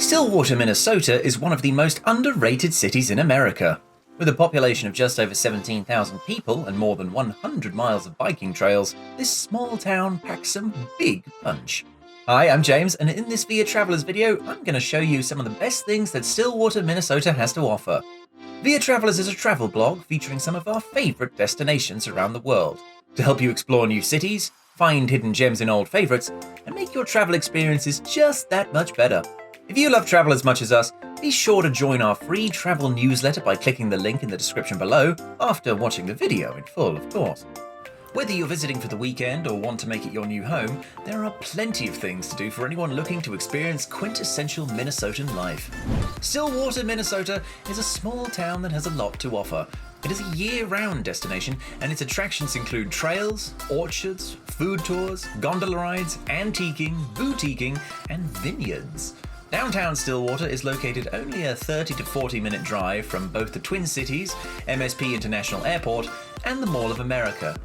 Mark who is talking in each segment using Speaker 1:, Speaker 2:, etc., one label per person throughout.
Speaker 1: Stillwater, Minnesota is one of the most underrated cities in America. With a population of just over 17,000 people and more than 100 miles of biking trails, this small town packs some big punch. Hi, I'm James, and in this Via Travelers video, I'm going to show you some of the best things that Stillwater, Minnesota has to offer. Via Travelers is a travel blog featuring some of our favourite destinations around the world, to help you explore new cities, find hidden gems in old favourites, and make your travel experiences just that much better. If you love travel as much as us, be sure to join our free travel newsletter by clicking the link in the description below, after watching the video in full, of course. Whether you're visiting for the weekend or want to make it your new home, there are plenty of things to do for anyone looking to experience quintessential Minnesotan life. Stillwater, Minnesota is a small town that has a lot to offer. It is a year-round destination, and its attractions include trails, orchards, food tours, gondola rides, antiquing, boutiquing, and vineyards. Downtown Stillwater is located only a 30 to 40 minute drive from both the Twin Cities, MSP International Airport, and the Mall of America.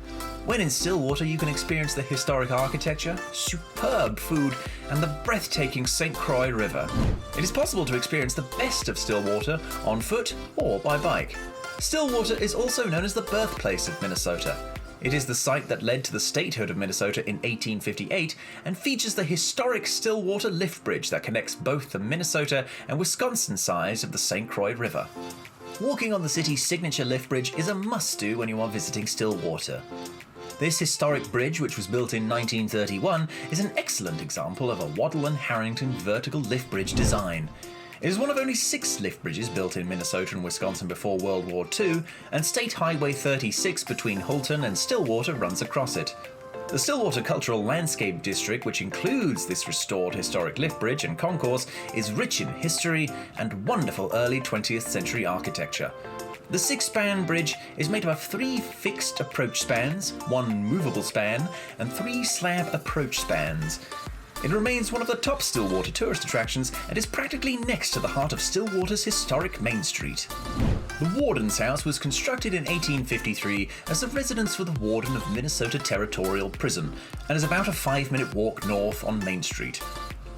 Speaker 1: When in Stillwater, you can experience the historic architecture, superb food, and the breathtaking St. Croix River. It is possible to experience the best of Stillwater on foot or by bike. Stillwater is also known as the birthplace of Minnesota. It is the site that led to the statehood of Minnesota in 1858 and features the historic Stillwater lift bridge that connects both the Minnesota and Wisconsin sides of the St. Croix River. Walking on the city's signature lift bridge is a must-do when you are visiting Stillwater. This historic bridge, which was built in 1931, is an excellent example of a Waddell and Harrington vertical lift bridge design. It is one of only 6 lift bridges built in Minnesota and Wisconsin before World War II, and State Highway 36 between Houlton and Stillwater runs across it. The Stillwater Cultural Landscape District, which includes this restored historic lift bridge and concourse, is rich in history and wonderful early 20th century architecture. The 6-span bridge is made up of 3 fixed approach spans, 1 movable span, and 3 slab approach spans. It remains one of the top Stillwater tourist attractions and is practically next to the heart of Stillwater's historic Main Street. The Warden's house was constructed in 1853 as a residence for the Warden of Minnesota Territorial Prison and is about a 5-minute walk north on Main Street.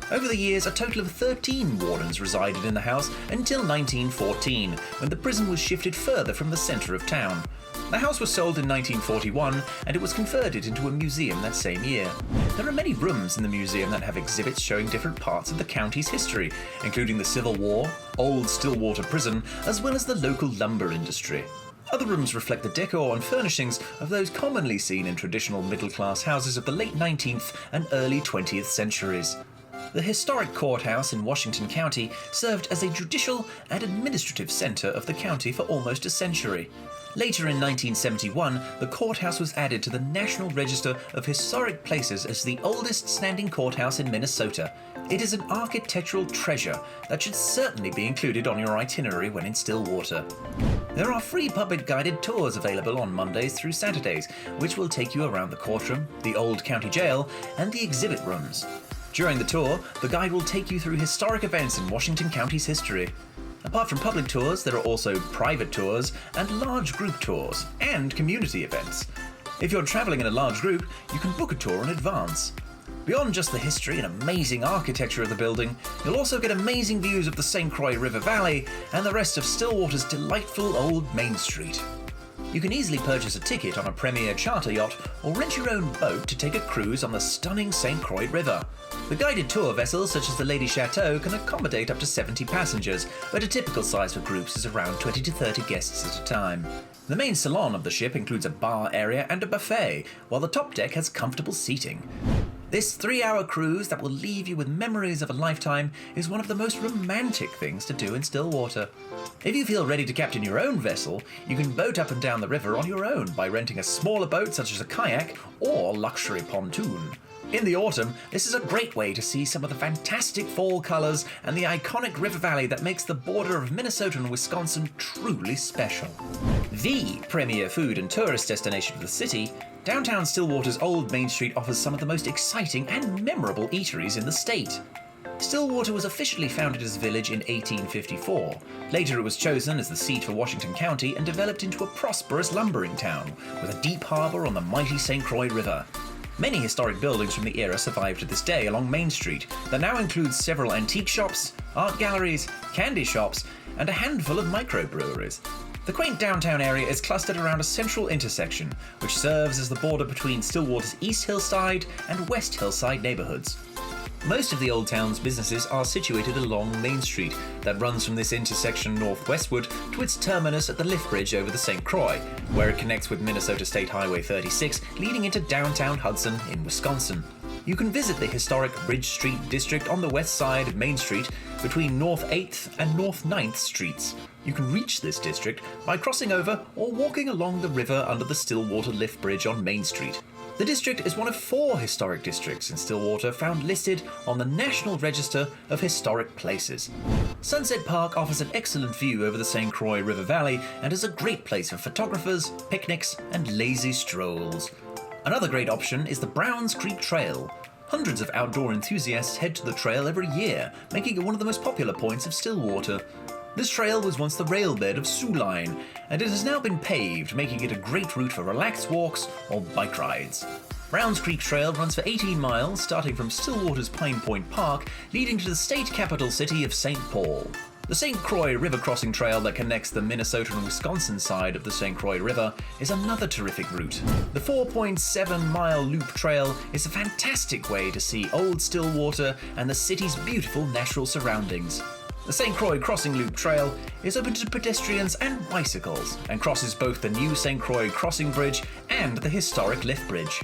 Speaker 1: Over the years, a total of 13 wardens resided in the house until 1914, when the prison was shifted further from the centre of town. The house was sold in 1941, and it was converted into a museum that same year. There are many rooms in the museum that have exhibits showing different parts of the county's history, including the Civil War, Old Stillwater Prison, as well as the local lumber industry. Other rooms reflect the decor and furnishings of those commonly seen in traditional middle-class houses of the late 19th and early 20th centuries. The historic Courthouse in Washington County served as a judicial and administrative center of the county for almost a century. Later in 1971, the courthouse was added to the National Register of Historic Places as the oldest standing courthouse in Minnesota. It is an architectural treasure that should certainly be included on your itinerary when in Stillwater. There are free public guided tours available on Mondays through Saturdays, which will take you around the courtroom, the old county jail, and the exhibit rooms. During the tour, the guide will take you through historic events in Washington County's history. Apart from public tours, there are also private tours and large group tours, and community events. If you're traveling in a large group, you can book a tour in advance. Beyond just the history and amazing architecture of the building, you'll also get amazing views of the St. Croix River Valley and the rest of Stillwater's delightful old Main Street. You can easily purchase a ticket on a premier charter yacht or rent your own boat to take a cruise on the stunning St. Croix River. The guided tour vessels such as the Lady Chateau can accommodate up to 70 passengers, but a typical size for groups is around 20 to 30 guests at a time. The main salon of the ship includes a bar area and a buffet, while the top deck has comfortable seating. This 3-hour cruise that will leave you with memories of a lifetime is one of the most romantic things to do in Stillwater. If you feel ready to captain your own vessel, you can boat up and down the river on your own by renting a smaller boat such as a kayak or luxury pontoon. In the autumn, this is a great way to see some of the fantastic fall colours and the iconic river valley that makes the border of Minnesota and Wisconsin truly special. The premier food and tourist destination of the city, downtown Stillwater's Old Main Street offers some of the most exciting and memorable eateries in the state. Stillwater was officially founded as a village in 1854. Later it was chosen as the seat for Washington County and developed into a prosperous lumbering town, with a deep harbour on the mighty St. Croix River. Many historic buildings from the era survive to this day along Main Street that now includes several antique shops, art galleries, candy shops, and a handful of microbreweries. The quaint downtown area is clustered around a central intersection, which serves as the border between Stillwater's East Hillside and West Hillside neighborhoods. Most of the Old Town's businesses are situated along Main Street that runs from this intersection northwestward to its terminus at the lift bridge over the St. Croix, where it connects with Minnesota State Highway 36 leading into downtown Hudson in Wisconsin. You can visit the historic Bridge Street district on the west side of Main Street between North 8th and North 9th Streets. You can reach this district by crossing over or walking along the river under the Stillwater lift bridge on Main Street. The district is one of 4 historic districts in Stillwater found listed on the National Register of Historic Places. Sunset Park offers an excellent view over the St. Croix River Valley and is a great place for photographers, picnics, and lazy strolls. Another great option is the Browns Creek Trail. Hundreds of outdoor enthusiasts head to the trail every year, making it one of the most popular points of Stillwater. This trail was once the railbed of Sioux Line, and it has now been paved, making it a great route for relaxed walks or bike rides. Browns Creek Trail runs for 18 miles, starting from Stillwater's Pine Point Park, leading to the state capital city of St. Paul. The St. Croix River crossing trail that connects the Minnesota and Wisconsin side of the St. Croix River is another terrific route. The 4.7-mile loop trail is a fantastic way to see Old Stillwater and the city's beautiful natural surroundings. The St. Croix Crossing Loop Trail is open to pedestrians and bicycles and crosses both the new St. Croix Crossing Bridge and the historic lift bridge.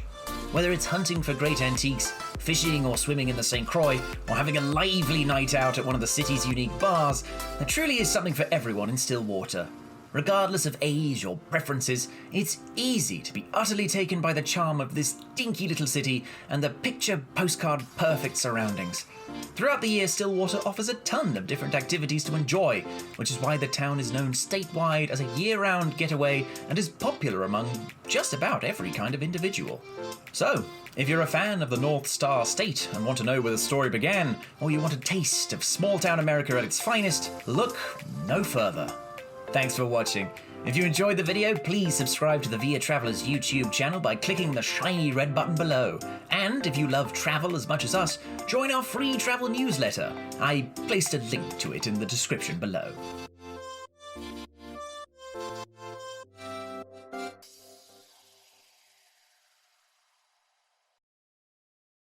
Speaker 1: Whether it's hunting for great antiques, fishing or swimming in the St. Croix, or having a lively night out at one of the city's unique bars, there truly is something for everyone in Stillwater. Regardless of age or preferences, it's easy to be utterly taken by the charm of this dinky little city and the picture postcard perfect surroundings. Throughout the year, Stillwater offers a ton of different activities to enjoy, which is why the town is known statewide as a year-round getaway and is popular among just about every kind of individual. So, if you're a fan of the North Star State and want to know where the story began, or you want a taste of small-town America at its finest, look no further. Thanks for watching. If you enjoyed the video, please subscribe to the Via Travelers YouTube channel by clicking the shiny red button below. And if you love travel as much as us, join our free travel newsletter. I placed a link to it in the description below.